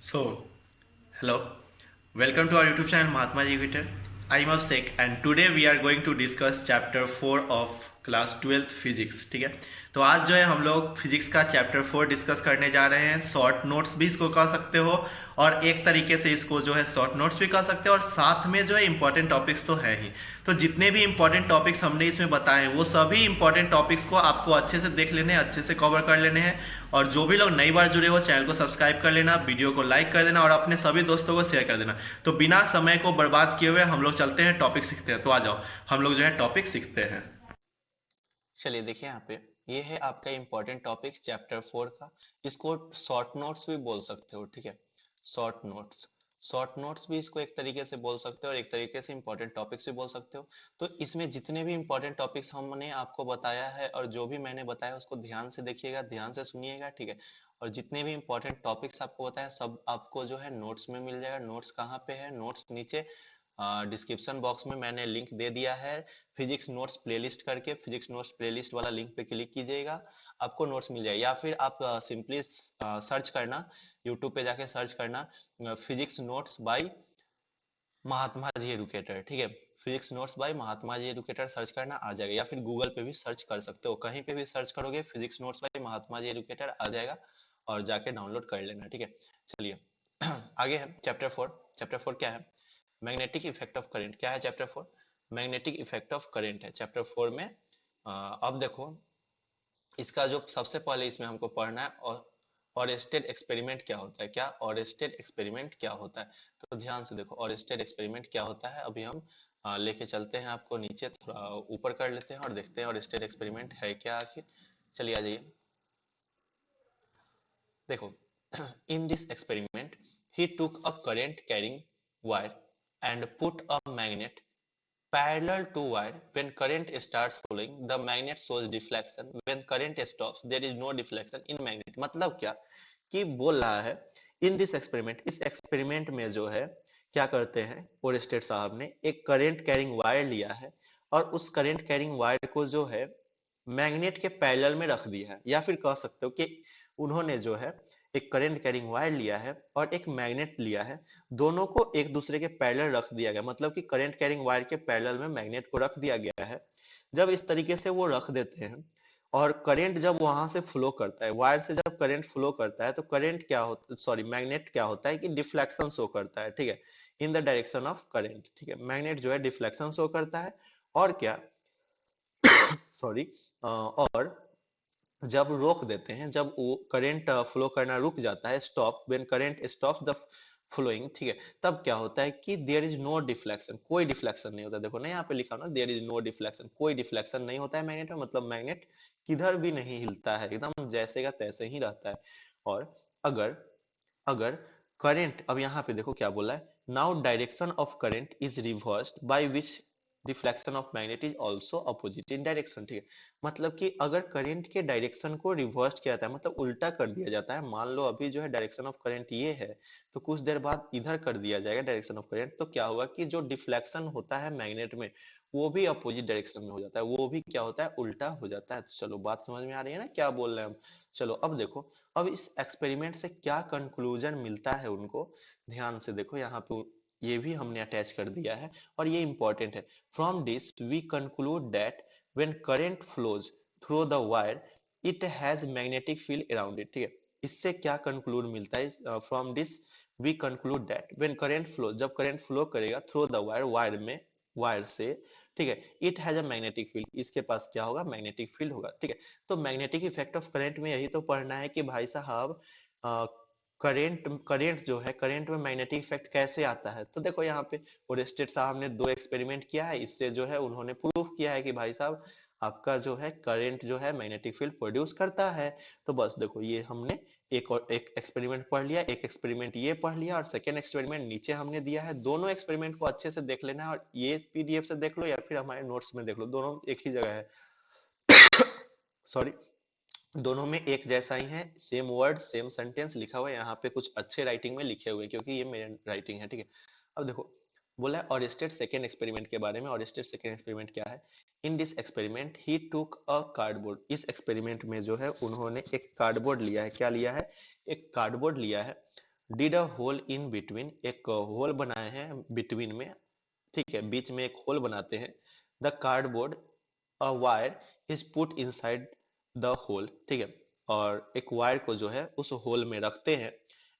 So, hello, welcome to our YouTube channel Mahatma Ji Twitter. I am Abhishek and today we are going to discuss chapter 4 of class 12th physics. ठीक है, तो आज जो है हम लोग physics का चैप्टर 4 डिस्कस करने जा रहे हैं। शॉर्ट नोट्स भी इसको कह सकते हो और एक तरीके से इसको जो है शॉर्ट नोट्स भी कह सकते हो, और साथ में जो है इंपॉर्टेंट टॉपिक्स तो है ही। तो जितने भी इंपॉर्टेंट टॉपिक्स हमने इसमें बताए वो सभी इंपॉर्टेंट टॉपिक्स को आपको अच्छे से देख लेने हैं, अच्छे से कवर कर लेने हैं। और जो भी लोग नई बार जुड़े हो चैनल को सब्सक्राइब कर लेना, वीडियो को लाइक कर देना और अपने सभी दोस्तों को शेयर कर देना। तो बिना समय को बर्बाद किए हुए हम लोग चलते हैं, टॉपिक सीखते हैं। तो आ जाओ हम लोग जो है टॉपिक सीखते हैं। चलिए देखिए यहाँ पे ये है आपका इंपॉर्टेंट टॉपिक चैप्टर 4 का। इसको शॉर्ट नोट्स भी बोल सकते हो, ठीक है। शॉर्ट नोट्स भी इसको एक तरीके से बोल सकते हो और एक तरीके से इंपॉर्टेंट टॉपिक्स भी बोल सकते हो। तो इसमें जितने भी इंपॉर्टेंट टॉपिक्स हमने आपको बताया है और जो भी मैंने बताया उसको ध्यान से देखिएगा, ध्यान से सुनिएगा, ठीक है। और जितने भी इंपॉर्टेंट टॉपिक्स आपको बताया सब आपको जो है नोट्स में मिल जाएगा। नोट्स कहाँ पे है? नोट्स नीचे डिस्क्रिप्शन बॉक्स में मैंने लिंक दे दिया है, फिजिक्स नोट्स प्लेलिस्ट करके। फिजिक्स नोट्स प्लेलिस्ट वाला लिंक पे क्लिक कीजिएगा, आपको नोट्स मिल जाएगा। या फिर आप सिंपली सर्च करना, यूट्यूब पे जाके सर्च करना physics notes bye Mahatma ji educator, ठीक है। Physics notes bye Mahatma ji educator search करना, आ जाएगा। या फिर गूगल पे भी सर्च कर सकते हो, कहीं पे भी सर्च करोगे physics notes bye Mahatma ji educator आ जाएगा और जाके डाउनलोड कर लेना, ठीक है। चलिए आगे है चैप्टर 4। चैप्टर 4 क्या है? Magnetic effect of current. क्या है chapter 4? Magnetic effect of current है चैप्टर 4 में। अब देखो इसका जो सबसे पहले इसमें हमको पढ़ना है और ऑरेस्टेड एक्सपेरिमेंट क्या होता है। क्या ऑरेस्टेड एक्सपेरिमेंट क्या होता है? तो ध्यान से देखो ऑरेस्टेड एक्सपेरिमेंट क्या होता है। अभी हम लेके चलते हैं आपको नीचे, थोड़ा ऊपर कर लेते हैं और देखते हैं ऑरेस्टेड एक्सपेरिमेंट है क्या आखिर। चलिए आ जाइए, देखो in this experiment he took a current carrying wire and put a magnet parallel to wire. When current starts flowing the magnet shows deflection, when current stops there is no deflection in magnet। मतलब क्या कि बोल रहा है in this experiment, इस experiment में जो है क्या करते हैं ओरेस्टेड साहब ने एक करंट कैरिंग वायर लिया है और उस करंट कैरिंग वायर को जो है मैग्नेट के पैरेलल में रख दिया है। या फिर कह सकते हो कि उन्होंने जो है एक करंट कैरिंग वायर लिया है और एक मैग्नेट लिया है, दोनों को एक दूसरे के पैरेलल रख दिया गया। मतलब कि करंट कैरिंग वायर के पैरेलल में मैग्नेट को रख दिया गया है। जब इस तरीके से वो रख देते हैं और करंट जब वहां से फ्लो करता है, वायर से जब करंट फ्लो करता है तो करंट क्या होता, सॉरी मैग्नेट क्या होता है कि डिफ्लेक्शन शो करता है, ठीक है, इन द डायरेक्शन ऑफ करंट, ठीक है। मैग्नेट जो है डिफ्लेक्शन शो करता है और क्या, सॉरी, और जब रोक देते हैं, जब वो करंट फ्लो करना रुक जाता है, stop, when current stop the flowing, ठीक है, तब क्या होता है कि देयर इज नो डिफ्लेक्शन, कोई डिफ्लेक्शन नहीं होता। देखो ना यहाँ पे लिखा ना देयर इज नो डिफ्लेक्शन, कोई डिफ्लेक्शन नहीं होता है मैग्नेट में। मतलब मैग्नेट किधर भी नहीं हिलता है, एकदम जैसे का तैसे ही रहता है। और अगर अगर करंट, अब यहाँ पे देखो क्या बोला है, now direction of current is reversed by which deflection of magnet is also opposite in direction, ठीक है। मतलब कि अगर करंट के डायरेक्शन को रिवर्स किया जाता है, मतलब उल्टा कर दिया जाता है, मान लो अभी जो है डायरेक्शन ऑफ करंट ये है तो कुछ देर बाद इधर कर दिया जाएगा डायरेक्शन ऑफ करंट, तो क्या होगा कि जो डिफ्लेक्शन होता है मैग्नेट में वो भी अपोजिट डायरेक्शन में हो जाता है, वो भी क्या होता है, उल्टा हो जाता है। तो चलो बात समझ में आ रही है ना क्या बोल रहे हैं हम। चलो अब देखो, अब इस एक्सपेरिमेंट से क्या कंक्लूजन मिलता है उनको, ध्यान से देखो यहाँ पे ये भी हमने अटैच कर दिया है और ये इंपॉर्टेंट है। From this we conclude that when current flows through the wire it has magnetic field around it, ठीक है। इससे क्या कंक्लूड मिलता है, from this we conclude that when current flow, जब करंट फ्लो करेगा थ्रू द वायर, वायर में, wire से, ठीक है, it has a magnetic field, इसके पास क्या होगा, मैग्नेटिक फील्ड होगा, ठीक है। तो मैग्नेटिक इफेक्ट ऑफ करंट में यही तो पढ़ना है कि भाई साहब करंट करंट जो है, करंट में मैग्नेटिक इफेक्ट कैसे आता है। तो देखो यहाँ पे ओरेस्टेड साहब ने 2 एक्सपेरिमेंट किया है, इससे जो है उन्होंने प्रूफ किया है कि भाई साहब आपका जो है करंट जो है मैग्नेटिक फील्ड प्रोड्यूस करता है। तो बस देखो ये हमने एक और एक एक्सपेरिमेंट पढ़ लिया, एक एक्सपेरिमेंट ये पढ़ लिया और सेकेंड एक्सपेरिमेंट नीचे हमने दिया है। दोनों एक्सपेरिमेंट को अच्छे से देख लेना है और ये पीडीएफ से देख लो या फिर हमारे नोट्स में देख लो, दोनों एक ही जगह है। सॉरी, दोनों में एक जैसा ही है, सेम वर्ड सेम सेंटेंस लिखा हुआ है। यहाँ पे कुछ अच्छे राइटिंग में लिखे हुए हैं क्योंकि ये मेरी राइटिंग है, ठीक है। अब देखो बोला है ऑरेस्टेड सेकेंड एक्सपेरिमेंट के बारे में। ऑरेस्टेड सेकेंड एक्सपेरिमेंट क्या है? इन दिस एक्सपेरिमेंट ही टूक अ कार्डबोर्ड, इस एक्सपेरिमेंट में जो है उन्होंने एक कार्डबोर्ड लिया है। क्या लिया है? एक कार्डबोर्ड लिया है did a hole in between, एक होल बनाए हैं बिटवीन में, ठीक है, बीच में एक होल बनाते हैं। The cardboard, a wire is put inside the hole, ठीक है, और एक वायर को जो है उस होल में रखते हैं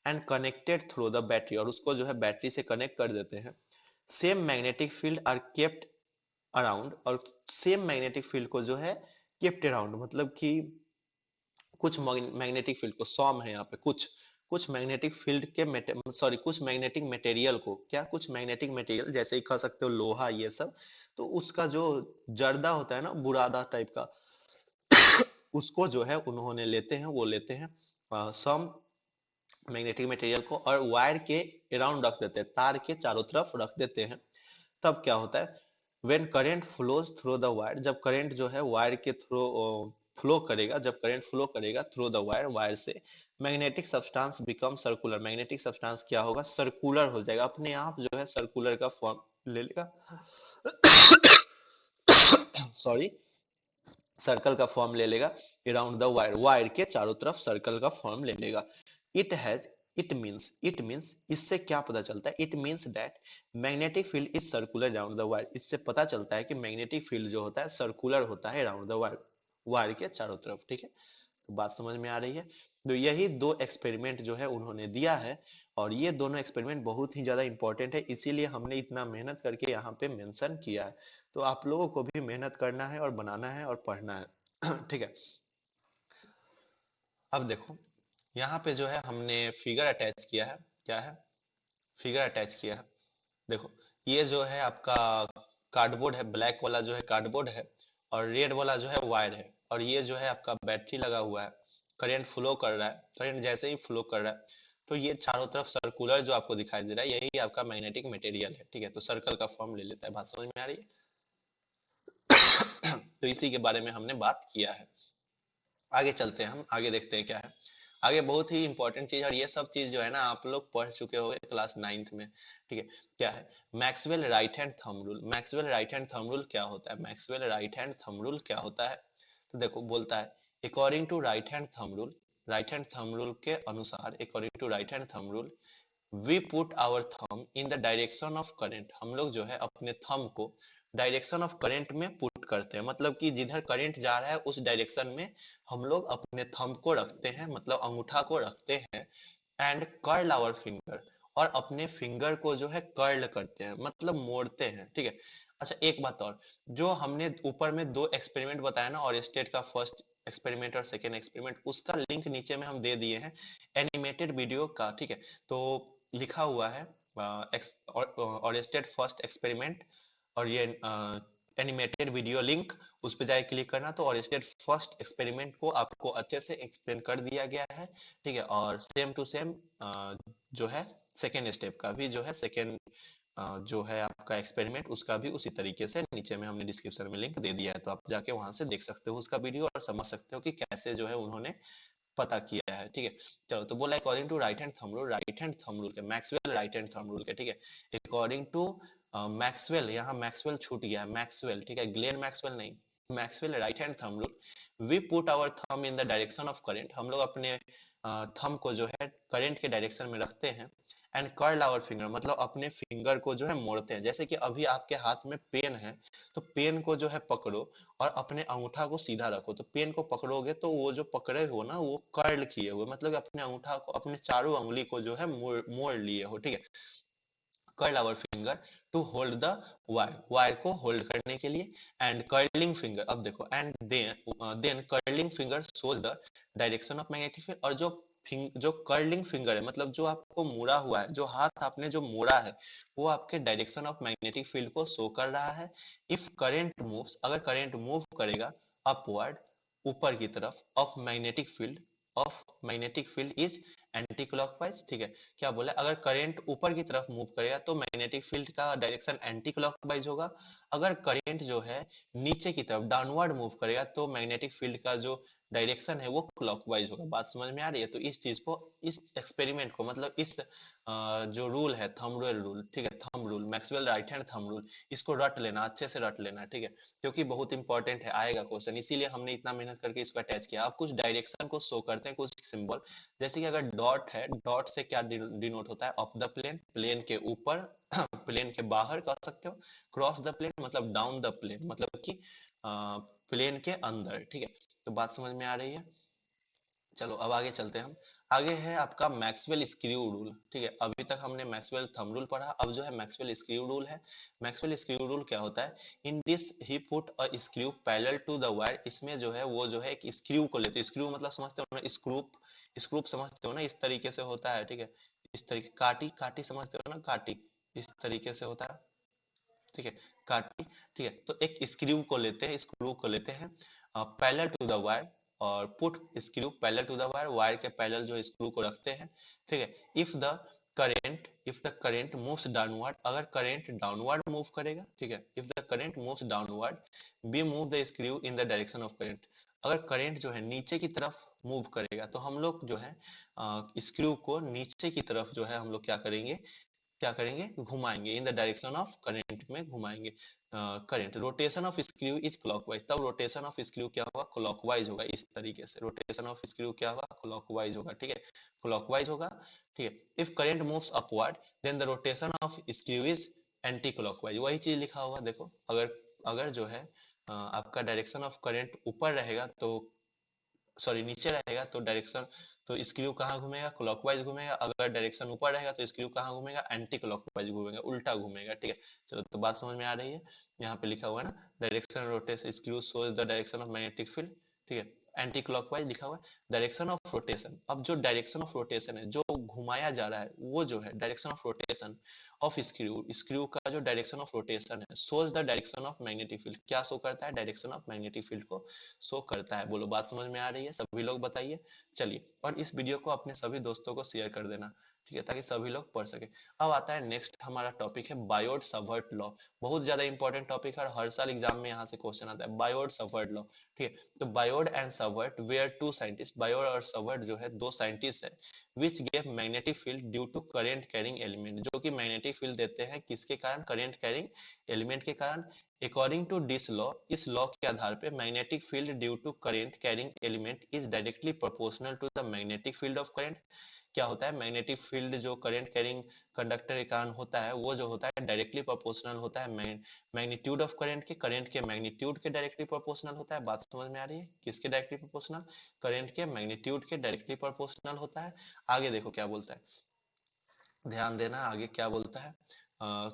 and connected through the battery, और उसको जो है बैटरी से कनेक्ट कर देते हैं। Same magnetic field are kept around, और सेम मैग्नेटिक फील्ड को जो है केप्ट अराउंड, मतलब कि कुछ मैग्नेटिक फील्ड को, सॉम है यहाँ पे, कुछ कुछ मैग्नेटिक फील्ड के सॉरी कुछ मैग्नेटिक मटेरियल को, क्या, कुछ मैग्नेटिक मटेरियल, जैसे ही कह सकते हो लोहा, ये सब, तो उसका जो जर्दा होता है ना, बुरादा टाइप का, उसको जो है उन्होंने लेते हैं, वो लेते हैं सम मैग्नेटिक मटेरियल को, और वायर के अराउंड रख देते हैं, तार के चारों तरफ रख देते हैं। तब क्या होता है, when current flows through the wire, जब करंट जो है वायर के थ्रू फ्लो करेगा, जब करंट फ्लो करेगा थ्रू द वायर, वायर से, magnetic substance become circular, magnetic substance क्या होगा, सर्कुलर हो जाएगा, अपने आप जो है सर्कुलर का फॉर्म ले लेगा, सॉरी, सर्कल का फॉर्म ले लेगा, अराउंड द वायर, वायर के चारों तरफ सर्कल का फॉर्म ले लेगा। इट हैज, इट मींस इससे क्या पता चलता है, it means that magnetic field is circular around the wire, इससे पता चलता है कि मैग्नेटिक फील्ड जो होता है सर्कुलर होता है अराउंड द वायर, वायर के चारों तरफ, ठीक है। तो बात समझ में आ रही है। तो यही दो एक्सपेरिमेंट जो है उन्होंने दिया है, और ये दोनों एक्सपेरिमेंट बहुत ही ज्यादा इंपॉर्टेंट है, इसीलिए हमने इतना मेहनत करके यहाँ पे मेंशन किया है। तो आप लोगों को भी मेहनत करना है और बनाना है और पढ़ना है। ठीक है। अब देखो, यहाँ पे जो है हमने फिगर अटैच किया है, क्या है, फिगर अटैच किया है। देखो, ये जो है आपका कार्डबोर्ड है, ब्लैक वाला जो है कार्डबोर्ड है, और रेड वाला जो है वायर है, और ये जो है आपका बैटरी लगा हुआ है, करंट फ्लो कर रहा है, करंट जैसे ही फ्लो कर रहा है, तो ये चारों तरफ सर्कुलर जो आपको दिखाई दे रहा है, यही आपका मैग्नेटिक मटेरियल है, ठीक है। तो सर्कल का फॉर्म ले लेता है, बात समझ में आ रही है। तो इसी के बारे में हमने बात किया है। आगे चलते हैं, हम आगे देखते हैं क्या है। आगे बहुत ही इंपॉर्टेंट चीज, और ये सब चीज जो है ना आप लोग पढ़ चुके होंगे क्लास 9th में, ठीक है। क्या है, Maxwell right hand thumb rule. Maxwell right hand thumb rule क्या होता है, Maxwell right hand thumb rule क्या होता है, तो देखो बोलता है, according to right hand thumb rule, right hand thumb rule के अनुसार, according to right hand thumb rule, we put our thumb in the direction of current, हम लोग जो है अपने थंब को डायरेक्शन ऑफ करंट में पुट करते हैं, मतलब कि जिधर करंट जा रहा है उस डायरेक्शन में हम लोग अपने थंब को रखते हैं, मतलब अंगूठा को रखते हैं, एंड कर्ल आवर फिंगर, और अपने फिंगर को जो है कर्ल करते हैं, मतलब मोड़ते हैं, ठीक है। अच्छा एक बात और, जो हमने ऊपर में दो एक्सपेरिमेंट बताया ना, और स्टेट का फर्स्ट एक्सपेरिमेंट और सेकेंड एक्सपेरिमेंट, उसका लिंक नीचे में हम दे दिए हैं, एनिमेटेड वीडियो का, ठीक है। तो लिखा हुआ है और स्टेट फर्स्ट एक्सपेरिमेंट, और ये एनिमेटेड वीडियो लिंक, उस पर जाके क्लिक करना, तो और स्टेट फर्स्ट एक्सपेरिमेंट को आपको अच्छे से एक्सप्लेन कर दिया गया है, ठीक है। और सेम टू सेम जो है सेकेंड स्टेप का भी जो है, सेकेंड जो है आपका एक्सपेरिमेंट, उसका भी उसी तरीके से नीचे में हमने डिस्क्रिप्शन में लिंक दे दिया है, तो आप जाके वहां से देख सकते हो उसका वीडियो, और समझ सकते हो कि कैसे जो है उन्होंने पता किया है, ठीक है। चलो, तो बोला according to right hand thumb rule, right hand thumb rule के, Maxwell right hand thumb rule के, ठीक है। अकॉर्डिंग टू मैक्सवेल, यहाँ मैक्सवेल छूट गया है, मैक्सवेल, ठीक है, ग्लेन मैक्सवेल नहीं, Maxwell right hand thumb rule, we put our thumb in the direction of current, हम लोग अपने थंब को जो है करंट के डायरेक्शन में रखते हैं, एंड कर्ल आवर फिंगर, मतलब अपने फिंगर को जो है मोड़ते हैं, जैसे कि अभी आपके हाथ में पेन है, तो पेन को जो है पकड़ो और अपने अंगूठा को सीधा रखो, तो पेन को पकड़ोगे तो वो जो पकड़े हो ना, वो कर्ल किए हुए, मतलब अपने अंगूठा को, अपने चारों उंगली को जो है मोड़ मोड़ लिए हो, ठीक है। Curl our finger to hold the wire, wire को होल्ड करने के लिए, एंड कर्लिंग फिंगर, अब देखो, and then curling finger shows the direction of magnetic field, और जो कर्लिंग फिंगर है, मतलब जो आपको मुड़ा हुआ है, जो हाथ आपने जो मोड़ा है, वो आपके डायरेक्शन ऑफ मैग्नेटिक फील्ड को शो कर रहा है। इफ करंट मूव्स, अगर करंट मूव करेगा अपवर्ड, ऊपर की तरफ, of magnetic field, of magnetic field is anti clockwise, ठीक है। क्या बोला, अगर करंट ऊपर की तरफ मूव करेगा तो मैग्नेटिक फील्ड का डायरेक्शन एंटी क्लॉकवाइज होगा, अगर करंट जो है नीचे की तरफ डाउनवर्ड मूव करेगा तो मैग्नेटिक फील्ड का जो डायरेक्शन है वो क्लॉकवाइज होगा। बात समझ में आ रही है। तो इस चीज को, इस एक्सपेरिमेंट को, मतलब इस जो रूल है, थंब रूल, ठीक है, thumb rule, Maxwell right hand thumb rule, इसको रट लेना, अच्छे से रट लेना, ठीक है, क्योंकि बहुत इंपॉर्टेंट है, आएगा क्वेश्चन, इसीलिए हमने इतना मेहनत करके इसको अटैच किया। आप कुछ डायरेक्शन को शो करते हैं, कुछ सिंबल, जैसे कि अगर डॉट है, डॉट से क्या डिनोट होता है, ऑफ द प्लेन, प्लेन के ऊपर प्लेन के बाहर कह सकते हो, क्रॉस द प्लेन मतलब डाउन द प्लेन, मतलब कि प्लेन के अंदर, ठीक है। तो बात समझ में आ रही है। चलो अब आगे चलते हैं हम। आगे है आपका मैक्सवेल स्क्रू रूल, ठीक है। अभी तक हमने मैक्सवेल थंब रूल पढ़ा, अब जो है मैक्सवेल स्क्रू रूल है। मैक्सवेल स्क्रू रूल क्या होता है, in this he put a screw parallel to the wire, इसमें जो है वो जो है एक स्क्रू को लेते हैं, स्क्रू मतलब समझते हो ना, स्क्रूप, स्क्रूप समझते हो ना, इस तरीके से होता है, ठीक है। इस तरीके, काटी, काटी समझते हो ना, काटी, इस तरीके से होता है, ठीक है, काटी, ठीक है। तो एक स्क्रू को लेते हैं, स्क्रू को लेते हैं पैरेलल टू द वायर, और put screw parallel to the wire, wire के पैरेलल जो स्क्रू को रखते हैं, ठीक है। If the current moves downward, अगर करंट डाउनवर्ड मूव करेगा, ठीक है, if the current moves downward, be move the screw in the direction of current, अगर करंट जो है नीचे की तरफ मूव करेगा तो हम लोग जो है स्क्रू को नीचे की तरफ जो है हम लोग क्या करेंगे, क्या करेंगे, घुमाएंगे, इन द डायरेक्शन ऑफ करंट में घुमाएंगे current. Rotation of screw is clockwise, तब रोटेशन ऑफ स्क्रू क्या होगा, क्लॉकवाइज होगा, इस तरीके से रोटेशन ऑफ स्क्रू क्या होगा, क्लॉकवाइज होगा, ठीक है, क्लॉकवाइज होगा, ठीक है। If current moves upward then the rotation of screw is anti clockwise, वही चीज लिखा होगा, देखो, अगर अगर जो है आपका डायरेक्शन ऑफ करंट ऊपर रहेगा तो, सॉरी नीचे रहेगा तो डायरेक्शन, तो स्क्रू कहाँ घूमेगा, क्लॉकवाइज घूमेगा, अगर डायरेक्शन ऊपर रहेगा तो स्क्रू कहाँ घूमेगा, एंटी क्लॉकवाइज घूमेगा, उल्टा घूमेगा, ठीक है। चलो तो बात समझ में आ रही है। यहाँ पे लिखा हुआ है ना, direction rotation screw shows the direction of magnetic field, ठीक है, एंटी क्लॉकवाइज लिखा हुआ है। डायरेक्शन ऑफ रोटेशन, अब जो डायरेक्शन ऑफ रोटेशन है, जो घुमाया जा रहा है, वो जो है direction of rotation of screw, screw का जो डायरेक्शन ऑफ रोटेशन है, shows the direction of magnetic field, क्या शो करता है, डायरेक्शन ऑफ मैग्नेटिक फील्ड को शो करता है। बोलो बात समझ में आ रही है, सभी लोग बताइए। चलिए, और इस वीडियो को अपने सभी दोस्तों को शेयर कर देना, ठीक है, ताकि सभी लोग पढ़ सके। अब आता है नेक्स्ट हमारा टॉपिक है बायोट सावर्ट लॉ, बहुत ज्यादा इंपॉर्टेंट टॉपिक है, हर साल एग्जाम में यहाँ से क्वेश्चन आता है, बायोट सावर्ट लॉ, ठीक है। तो Biot and Savart were two scientist, Biot और सावर्ट जो है दो साइंटिस्ट है, which gave magnetic field due to current carrying element, जो कि मैग्नेटिक फील्ड देते हैं किसके कारण, करंट कैरिंग एलिमेंट के कारण। अकॉर्डिंग टू दिस लॉ, इस लॉ के आधार पे magnetic field due to current carrying element is directly proportional to the magnetic field of current. क्या होता है, मैग्नेटिक फील्ड जो करंट कैरिंग कंडक्टर के कारण होता है, वो जो होता है डायरेक्टली प्रोपोर्शनल होता है मैग्नीट्यूड ऑफ करंट के मैग्नीट्यूड के डायरेक्टली प्रोपोर्शनल होता है। बात समझ में आ रही है, किसके डायरेक्टली प्रोपोर्शनल, करंट के मैग्नीट्यूड के डायरेक्टली प्रोपोर्शनल होता है। आगे देखो क्या बोलता है, ध्यान देना आगे क्या बोलता है।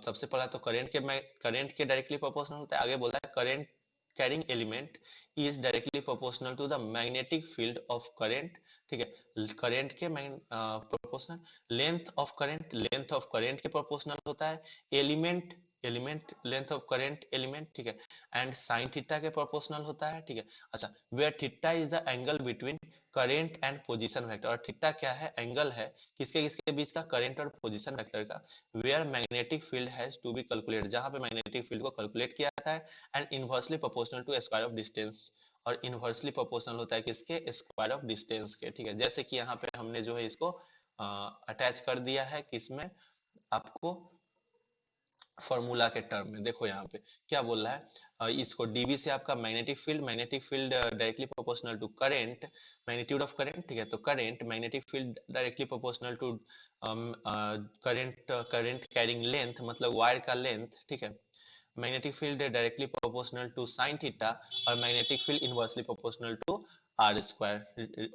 सबसे पहला तो करंट के डायरेक्टली प्रोपोर्शनल होता है, आगे बोलता है current carrying element is directly proportional to the magnetic field of current, ठीक है, करंट के प्रोपोर्शनल। लेंथ ऑफ करंट के प्रोपोर्शनल होता है, element element length of current element, ठीक है, एंड साइन थीटा के प्रोपोर्शनल होता है, ठीक है। अच्छा, where theta is the angle between current and position vector, और थीटा क्या है, एंगल है किसके किसके बीच का, करंट और पोजीशन वेक्टर का। Where magnetic field has to be calculate, जहां पे मैग्नेटिक फील्ड को कैलकुलेट किया जाता है, and inversely proportional to square of distance, और इनवर्सली प्रोपोर्शनल होता है किसके, स्क्वायर ऑफ डिस्टेंस के, ठीक है। जैसे कि यहाँ पे हमने जो है इसको अटैच कर दिया है किसमें, आपको फॉर्मूला के टर्म में। देखो यहाँ पे क्या बोल रहा है, इसको डीबी से आपका magnetic field directly proportional to current, magnitude of current, ठीक है। तो current magnetic field directly proportional to current carrying length, मतलब वायर का लेंथ, ठीक है। Magnetic field directly proportional to sine theta, और magnetic field inversely proportional to R square,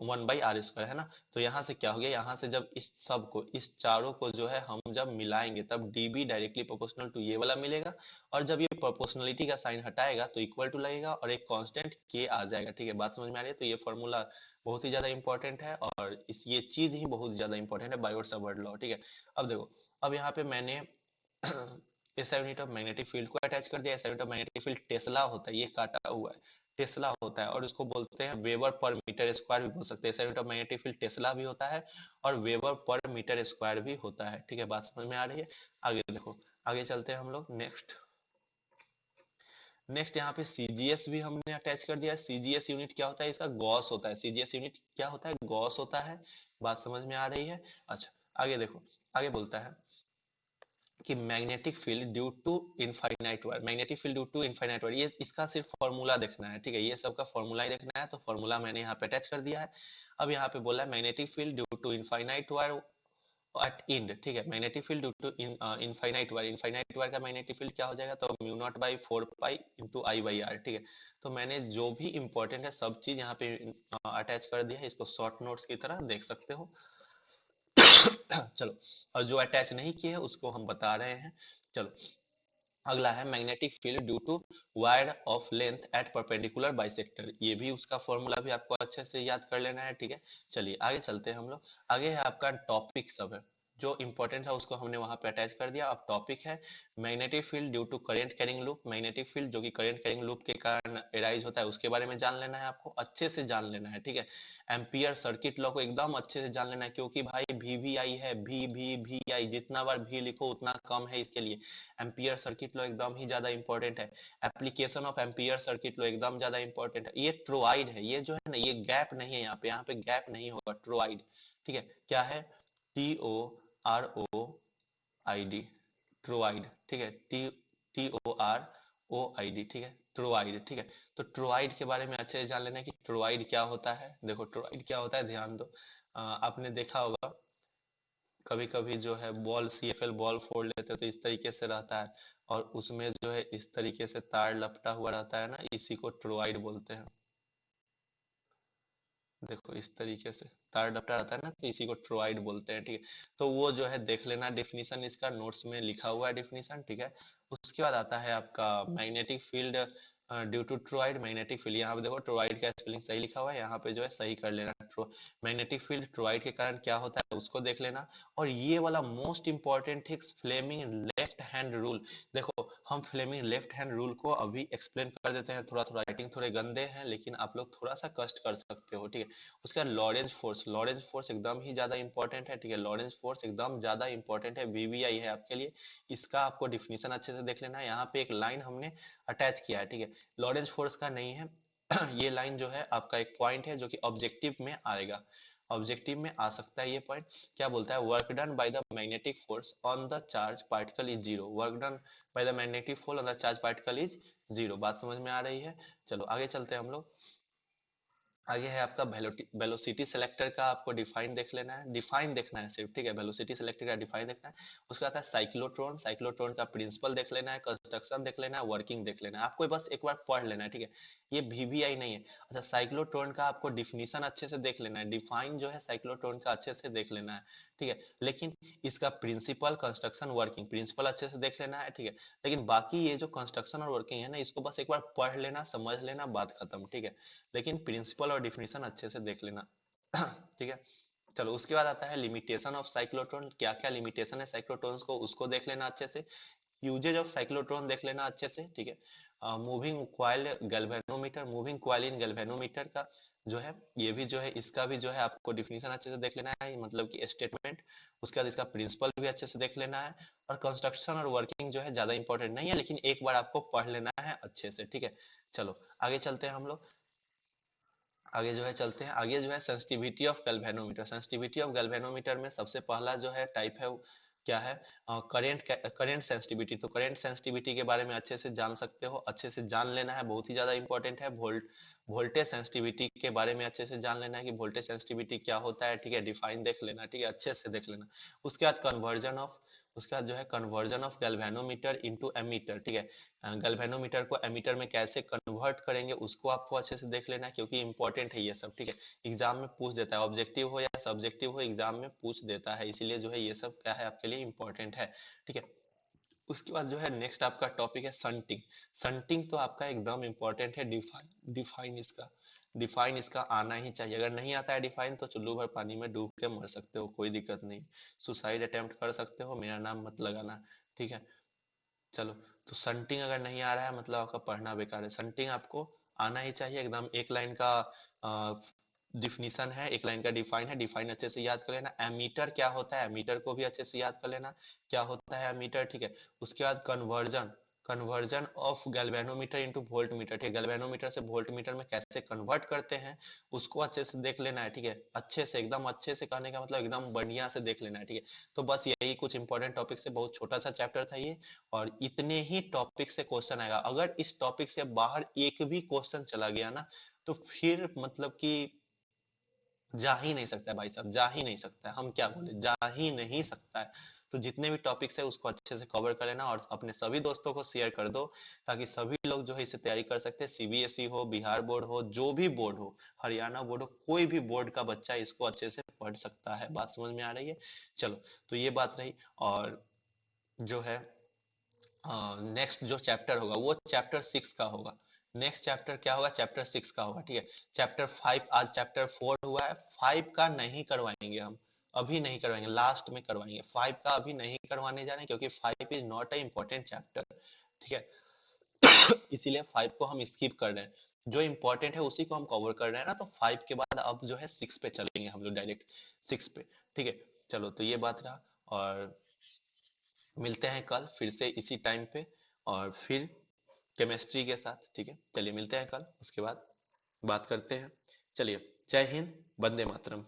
1/r², है ना। तो यहाँ से क्या हो गया, यहाँ से जब इस सब को, इस चारों को जो है हम जब मिलाएंगे तब dB डायरेक्टली प्रोपोर्शनल टू ये वाला मिलेगा, और जब ये प्रोपोर्शनलिटी का साइन हटाएगा तो इक्वल टू लगेगा और एक कांस्टेंट k आ जाएगा, ठीक है। बात समझ में आ रही है। तो ये फॉर्मूला बहुत ही ज्यादा इंपॉर्टेंट है, और इस ये चीज ही बहुत ज्यादा इंपॉर्टेंट है, बायोट सावर्ट लॉ, ठीक है। अब देखो, अब यहाँ पे मैंने SI unit of magnetic field को अटैच कर दिया। SI unit of magnetic field Tesla होता है, ये काटा हुआ है, टेस्ला होता है, और इसको बोलते हैं वेबर पर मीटर स्क्वायर भी बोल सकते हैं। SI unit of magnetic field Tesla भी होता है और वेबर पर मीटर स्क्वायर भी होता है, ठीक है। बात समझ में आ रही है। आगे देखो, आगे चलते हैं हम लोग नेक्स्ट यहाँ पे CGS भी हमने अटैच कर दिया है। CGS यूनिट क्या होता है, इसका गॉस होता है। CGS यूनिट क्या होता है, गॉस होता है। बात समझ में आ रही है। अच्छा, आगे देखो, आगे बोलता है कि magnetic field due to infinite wire, magnetic field due to infinite wire, ये इसका सिर्फ फॉर्मूला देखना है, ठीक है, ये सब का फॉर्मूला ही देखना है, तो फॉर्मूला मैंने यहाँ पे अटैच कर दिया है। अब यहाँ पे बोला है magnetic field due to infinite wire at end, ठीक है, magnetic field due to infinite wire, infinite wire का मैग्नेटिक फील्ड क्या हो जाएगा, तो mu naught by 4 pi into I by R, ठीक है। तो मैंने जो भी इंपॉर्टेंट है सब चीज यहाँ पे अटैच कर दिया है, इसको शॉर्ट नोट्स की तरह देख सकते हो। चलो, और जो अटैच नहीं किए है उसको हम बता रहे हैं। चलो, अगला है magnetic field due to wire of length at perpendicular bisector, ये भी उसका फॉर्मूला भी आपको अच्छे से याद कर लेना है, ठीक है। चलिए आगे चलते हैं हम लोग। आगे है आपका टॉपिक सब है, जो इंपॉर्टेंट है उसको हमने वहां पे अटैच कर दिया। अब टॉपिक है magnetic field due to current carrying loop, magnetic field जो कि करंट कैरिंग लूप के कारण एराइज होता है उसके बारे में जान लेना है, आपको अच्छे से जान लेना है, ठीक है। एम्पियर सर्किट लॉ को एकदम अच्छे से जान लेना है, क्योंकि भाई वी है, वी आई, जितना बार भी लिखो उतना कम है इसके लिए। एम्पियर सर्किट लॉ एकदम ही ज्यादा इंपॉर्टेंट है। Application of ampere circuit law एकदम ज्यादा इंपॉर्टेंट है। ये ट्रोआइड है, ये जो है ना, ये गैप नहीं है, यहाँ पे गैप नहीं होगा, ट्रोआइड, ठीक है। क्या है, TOROID, ट्रोआइड, ठीक है, TOROID, ठीक है, ट्रोआइड, ठीक है। तो ट्रोआइड के बारे में अच्छे से जान लेना है कि ट्रोआइड क्या होता है। देखो ट्रोआइड क्या होता है, ध्यान दो। आपने देखा होगा कभी कभी जो है बॉल, CFL बॉल फोड़ लेते हैं तो इस तरीके से रहता है, और उसमें जो है इस तरीके से तार लपटा हुआ रहता है ना, इसी को ट्रोआइड बोलते हैं। देखो इस तरीके से तार लपटा रहता है ना, तो इसी को ट्रोआइड बोलते हैं, ठीक है। तो वो जो है देख लेना, डेफिनेशन इसका नोट्स में लिखा हुआ है डेफिनेशन, ठीक है। उसके बाद आता है आपका magnetic field due to toroid, magnetic field, यहाँ पे देखो ट्रोआइड का स्पेलिंग सही लिखा हुआ है, यहाँ पे जो है सही कर लेना। मैग्नेटिक फील्ड ट्रोआइड के कारण क्या होता है उसको देख लेना। और ये वाला मोस्ट इंपॉर्टेंट है, फ्लेमिंग लेफ्ट हैंड रूल। देखो हम फ्लेमिंग लेफ्ट हैंड रूल को अभी एक्सप्लेन कर देते हैं, थोड़ा थोड़ा राइटिंग थोड़े गंदे हैं, लेकिन आप लोग थोड़ा सा कष्ट कर सकते हो, ठीक है। उसका लॉरेंज फोर्स, लॉरेंज फोर्स एकदम ही ज्यादा इंपॉर्टेंट है, ठीक है, लॉरेंज फोर्स एकदम ज्यादा इंपॉर्टेंट है, VVI है आपके लिए। इसका आपको डिफिनीशन अच्छे से देख लेना है, यहाँ पे एक लाइन हमने अटैच किया है, ठीक है। लॉरेंज फोर्स का नहीं है ये लाइन जो है आपका एक पॉइंट है जो कि ऑब्जेक्टिव में आएगा, ऑब्जेक्टिव में आ सकता है ये पॉइंट। क्या बोलता है, work done by the magnetic force on the charge particle is zero, work done by the magnetic force on the charge particle is zero. बात समझ में आ रही है। चलो आगे चलते हैं हम लोग। आगे है आपका वेलोसिटी सेलेक्टर का आपको डिफाइन देख लेना है, डिफाइन देखना है सिर्फ, ठीक है, वेलोसिटी सेलेक्टर का डिफाइन देखना है। उसके बाद है साइक्लोट्रॉन, साइक्लोट्रॉन का प्रिंसिपल देख लेना है, कंस्ट्रक्शन देख लेना है, वर्किंग देख लेना है, आपको बस एक बार पढ़ लेना है, ठीक है। ये VVI नहीं है। अच्छा, साइक्लोट्रॉन का आपको डिफिनीशन अच्छे से देख लेना है, डिफाइन जो है साइक्लोट्रॉन का अच्छे से देख लेना है, ठीक है। लेकिन इसका प्रिंसिपल, कंस्ट्रक्शन, वर्किंग, प्रिंसिपल अच्छे से देख लेना है, ठीक है। लेकिन बाकी ये जो कंस्ट्रक्शन और वर्किंग है ना, इसको बस एक बार पढ़ लेना, समझ लेना, बात खत्म, ठीक है। लेकिन प्रिंसिपल और डिफिनीशन अच्छे से देख लेना। ठीक है। चलो उसके बाद आता है लिमिटेशन ऑफ साइक्लोट्रॉन, क्या क्या लिमिटेशन है साइक्लोट्रॉन्स को, उसको देख लेना अच्छे से। यूजेज ऑफ साइक्लोट्रॉन देख लेना अच्छे से, ठीक है। Moving coil galvanometer, moving coil in galvanometer का जो है, ये भी जो है, इसका भी जो है आपको डिफिनीशन अच्छे से देख लेना है, मतलब कि स्टेटमेंट। उसके बाद इसका प्रिंसिपल भी अच्छे से देख लेना है। और कंस्ट्रक्शन और वर्किंग जो है ज्यादा इंपॉर्टेंट नहीं है, लेकिन एक बार आपको पढ़ लेना है अच्छे से, ठीक है। चलो आगे चलते हैं हम लोग। आगे जो है चलते हैं, आगे जो है sensitivity of galvanometer, sensitivity of galvanometer में सबसे पहला जो है टाइप है क्या है, करंट सेंसिटिविटी। तो करंट सेंसिटिविटी के बारे में अच्छे से जान सकते हो, अच्छे से जान लेना है, बहुत ही ज्यादा इंपॉर्टेंट है। वोल्टेज सेंसिटिविटी के बारे में अच्छे से जान लेना है कि वोल्टेज सेंसिटिविटी क्या होता है, ठीक है, डिफाइन देख लेना, ठीक है, अच्छे से देख लेना। उसके बाद कन्वर्जन ऑफ, उसके बाद जो है conversion of galvanometer into ammeter, ठीक है, गैल्वेनोमीटर को एमीटर में कैसे कन्वर्ट करेंगे उसको आपको अच्छे से देख लेना है, क्योंकि इंपॉर्टेंट है ये सब, ठीक है। एग्जाम में पूछ देता है, ऑब्जेक्टिव हो या सब्जेक्टिव हो, एग्जाम में पूछ देता है, इसीलिए जो है ये सब क्या है आपके लिए इंपॉर्टेंट है, ठीक है। उसके बाद जो है नेक्स्ट आपका टॉपिक है संटिंग। संटिंग तो आपका एकदम इंपॉर्टेंट है, डिफाइन, डिफाइन इसका, डिफाइन इसका आना ही चाहिए। अगर नहीं आता है डिफाइन तो चुल्लू भर पानी में डूब के मर सकते हो, कोई दिक्कत नहीं, सुसाइड अटेम्प्ट कर सकते हो, मेरा नाम मत लगाना, ठीक है। चलो, तो संटिंग अगर नहीं आ रहा है मतलब आपका पढ़ना बेकार है, संटिंग आपको आना ही चाहिए एकदम। एक लाइन का डिफिनीशन है, एक लाइन का डिफाइन है, डिफाइन अच्छे से याद कर लेना। एमीटर क्या होता है, एमीटर को भी अच्छे से याद कर लेना, क्या होता है एमीटर, ठीक है। उसके बाद conversion, conversion of galvanometer into voltmeter, ठीक है, गैल्वेनोमीटर से वोल्टमीटर में कैसे कन्वर्ट करते हैं उसको अच्छे से देख लेना है, ठीक है, अच्छे से, एकदम अच्छे से, कहने का मतलब एकदम बढ़िया से देख लेना है, ठीक है। तो बस यही कुछ इंपॉर्टेंट टॉपिक से, बहुत छोटा सा चैप्टर था ये, और इतने ही टॉपिक से क्वेश्चन आएगा। अगर इस टॉपिक से बाहर एक भी क्वेश्चन चला गया ना, तो फिर मतलब कि जा ही नहीं सकता है भाई साहब, जा ही नहीं सकता है, हम क्या बोले, जा ही नहीं सकता है। तो जितने भी टॉपिक्स है उसको अच्छे से कवर कर लेना और अपने सभी दोस्तों को शेयर कर दो, ताकि सभी लोग जो है इसे तैयारी कर सकते हैं। सीबीएसई हो, बिहार बोर्ड हो, जो भी बोर्ड हो, हरियाणा बोर्ड हो, कोई भी बोर्ड का बच्चा इसको अच्छे से पढ़ सकता है। बात समझ में आ रही है? चलो, तो ये बात रही। और जो है नेक्स्ट जो चैप्टर होगा वो चैप्टर 6 का होगा। नेक्स्ट चैप्टर क्या होगा? चैप्टर 6 का होगा, ठीक है। चैप्टर 5, आज चैप्टर 4 हुआ है, 5 का नहीं करवाएंगे हम, अभी नहीं करवाएंगे, लास्ट में करवाएंगे। 5 का अभी नहीं करवाने जा रहे हैं, क्योंकि 5 is not a important chapter, ठीक है। इसीलिए 5 को हम स्किप कर रहे हैं, जो इम्पोर्टेंट है उसी को हम कवर कर रहे हैं ना। तो 5 के बाद अब जो है 6 पे चलेंगे हम लोग, डायरेक्ट 6 पे, ठीक है। चलो, तो ये बात रहा, और मिलते हैं कल फिर से इसी टाइम पे, और फिर केमिस्ट्री के साथ, ठीक है। चलिए, मिलते हैं कल, उसके बाद बात करते हैं। चलिए, जय हिंद, वंदे मातरम।